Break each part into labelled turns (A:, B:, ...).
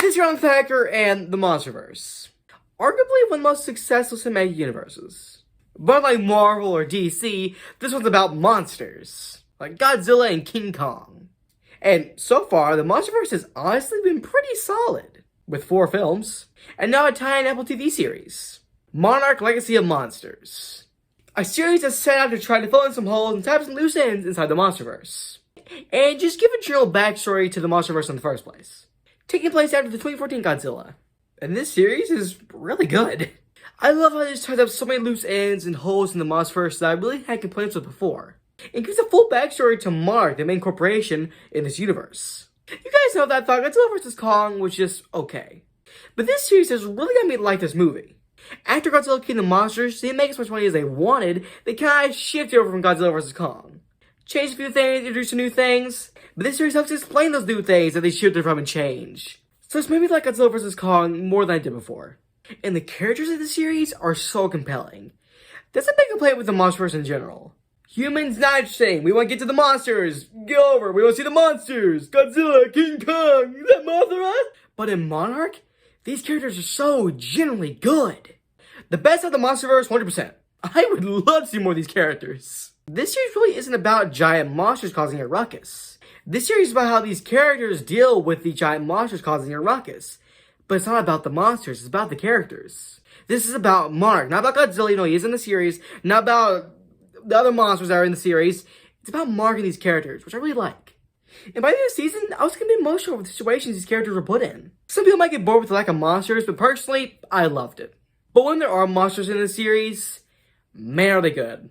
A: This year on Thacker and the MonsterVerse. Arguably one of the most successful cinematic universes. But like Marvel or DC, this one's about monsters. Like Godzilla and King Kong. And so far, the MonsterVerse has honestly been pretty solid. With 4 films, and now a tie-in Apple TV series. Monarch Legacy of Monsters. A series that's set out to try to fill in some holes and tap some loose ends inside the MonsterVerse. And just give a general backstory to the MonsterVerse in the first place. Taking place after the 2014 Godzilla. And this series is really good. I love how this ties up so many loose ends and holes in the MonsterVerse that I really had complaints with before. It gives a full backstory to Monarch, the main corporation in this universe. You guys know that I thought Godzilla vs. Kong was just okay. But this series has really got me to like this movie. After Godzilla killed the monsters, they didn't make as much money as they wanted, they kind of shifted over from Godzilla vs. Kong. Changed a few things, introduced some new things, but this series helps explain those new things that they shifted from and changed. So it's made me like Godzilla vs. Kong more than I did before. And the characters of the series are so compelling. That's a big complaint with the MonsterVerse in general. Humans not interesting. We want to get to the monsters. Get over. We want to see the monsters. Godzilla, King Kong, is that Mothra? But in Monarch, these characters are so genuinely good. The best of the MonsterVerse, 100%. I would love to see more of these characters. This series really isn't about giant monsters causing a ruckus. This series is about how these characters deal with the giant monsters causing a ruckus. But it's not about the monsters, it's about the characters. This is about Monarch, not about Godzilla, you know, he is in the series, not about the other monsters that are in the series. It's about Monarch and these characters, which I really like. And by the end of the season, I was going to be emotional with the situations these characters were put in. Some people might get bored with the lack of monsters, but personally, I loved it. But when there are monsters in the series, man are they good.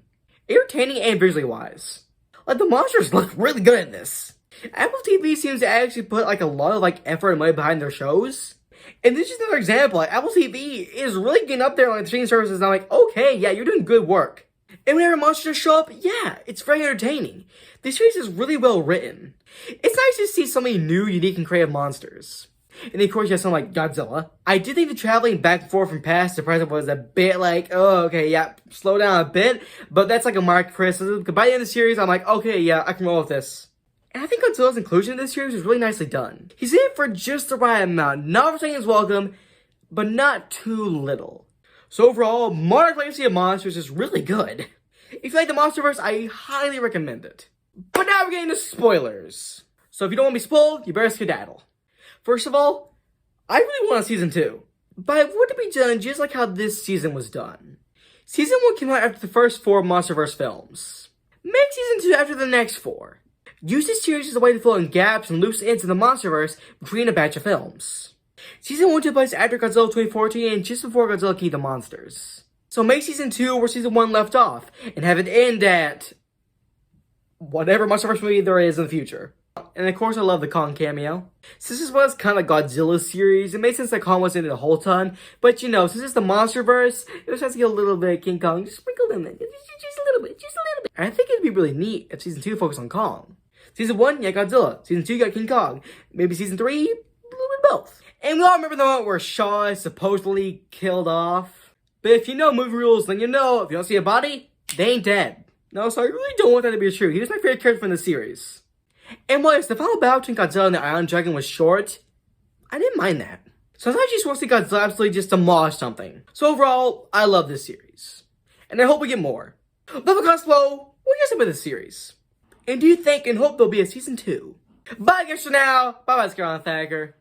A: Entertaining and visually wise. Like, the monsters look really good in this. Apple TV seems to actually put like a lot of effort and money behind their shows. And this is another example. Like, Apple TV is really getting up there on the streaming services, and I'm like, okay, yeah, you're doing good work. And whenever monsters show up, yeah, it's very entertaining. This series is really well written. It's nice to see so many new, unique, and creative monsters. And of course, you have something like Godzilla. I did think the traveling back and forth from past to present was a bit oh, okay, yeah, slow down a bit. But that's like a marked criticism. By the end of the series, I'm like, okay, yeah, I can roll with this. And I think Godzilla's inclusion in this series is really nicely done. He's in it for just the right amount. Not everything is welcome, but not too little. So overall, Monarch Legacy of Monsters is really good. If you like the MonsterVerse, I highly recommend it. But now we're getting into spoilers. So if you don't want to be spoiled, you better skedaddle. First of all, I really want a season 2. But I want it to be done just like how this season was done. Season 1 came out after the first 4 MonsterVerse films. Make season 2 after the next 4. Use this series as a way to fill in gaps and loose ends in the MonsterVerse between a batch of films. Season 1 took place after Godzilla 2014 and just before Godzilla killed the monsters. So make season 2 where season 1 left off, and have it end at whatever MonsterVerse movie there is in the future. And of course I love the Kong cameo. Since this was kind of like Godzilla's series, it made sense that Kong wasn't in it a whole ton. But you know, since it's the MonsterVerse, it was just to get a little bit of King Kong, just sprinkled in there. Just a little bit, just a little bit. And I think it'd be really neat if season 2 focused on Kong. Season 1, you got Godzilla. Season 2, you got King Kong. Maybe season 3, a little bit of both. And we all remember the moment where Shaw is supposedly killed off. But if you know movie rules, then you know if you don't see a body, they ain't dead. No, so I really don't want that to be true. He was my favorite character from the series. And while the final battle between Godzilla and the Island Dragon was short, I didn't mind that. Sometimes you just want to see Godzilla absolutely just demolish something. So overall, I love this series. And I hope we get more. Leave a comment below, what do you guys think about this series? And do you think and hope there'll be a season 2? Bye guys for now. Bye bye, Thacker.